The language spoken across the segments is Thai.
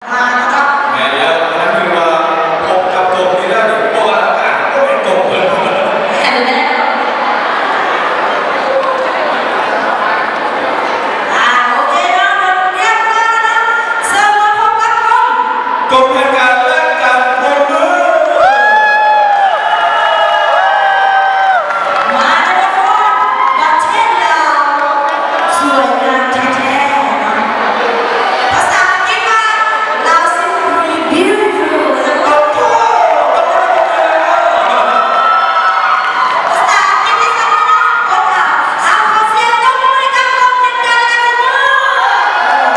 มานะครับแม่แล้วนั่นคือว่าพบกับกบนี่ได้หรือตัวอากาศก็เป็นกบเลยแค่นี้โอเคนะเรียบร้อยนะเสริมมาพบกับกบแห่งการแลกกันบนมือมาแล้วทุกคนประเทศลาวสวยงามแท้ๆนะภาษาอังกฤษว่า Love simply beautiful แล้วก็ภาษาอังกฤษที่สำคัญก็ว่าเอาขอเสียงตบมือให้กับกบแห่งการแลกกันมือ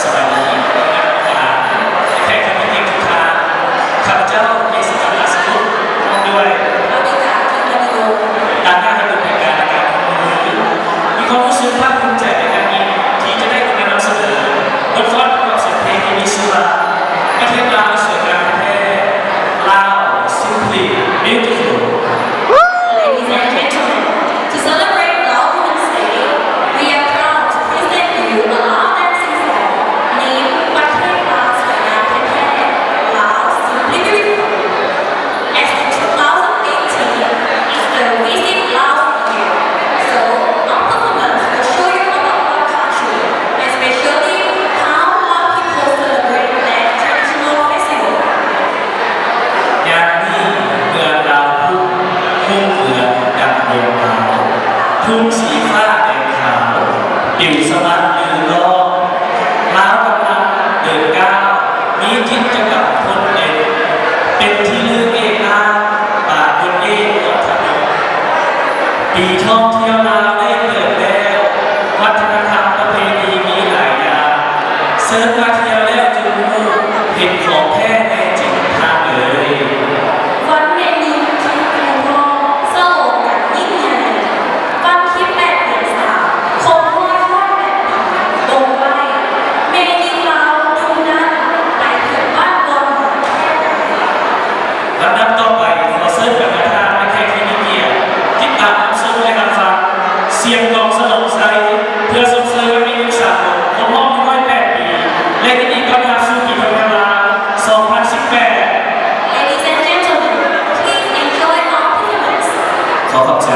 สวัสดีแขกผู้มีเกียรติทุกท่านข้าพเจ้าเยสจันทร์สุขพร้อมด้วยด้านหน้าให้ดูแผนการและการทำมือมีความรู้สึกภาคภูมิใจในการนี้ที่จะได้นำเสนอบทฟ้อนประกอบเสียงเพลงที่มีชื่อว่าประเทศลาวสวยงามแท้ลาว simply beautiful Ladies and gentlemen, to celebrate Lao Women's Day, we are proud to present you a Lao dancing form named Pathai Lao Swayam Phethe Lao Simply Beautiful. As in 2018 is the Visit Lao year, so our performance will show you about our culture, especially how Lao people celebrate their traditional festival. ยามนี้เมืองลาวพุ่งเมืองดังดวงดาวทุ่งสีฟ้าแดงขาวปิวสวัสดิ์ลือล้อลาวกำลังเดินก้าวมีจิตจะกับคนเด่นเป็นที่ลือเอกอาป่าบนเอกวัฒนปีท่องเที่ยวลาวได้เปิดแล้ววัฒนธรรมประเพณีมีหลายอย่างเสิร์ฟมาเที่ยวแล้วจึงรู้เห็นของแท้ในจริงทางเลย วันเพ็ญนี้คิดเป็นรอเศร้าอย่างยิ่งใหญ่วันที่8 เดือน 3คงห้อยห้อยแบบนี้ตรงไปเมยิงเราดูนั้นไปถึงบ้านบนแค่ไหน ลำดับต่อไปขอเชิญกับประธานและแขกที่มีเกียรติติดตามรับชมและรับฟังเสียงกลองสนองไซเพื่อส่งเสริมให้มียุคสากลครบรอบ108 ปีและยินดีต้อนรับสู่ปีพัฒนา2018 Ladies and gentlemen, please enjoy our performance. ขอขอบใจ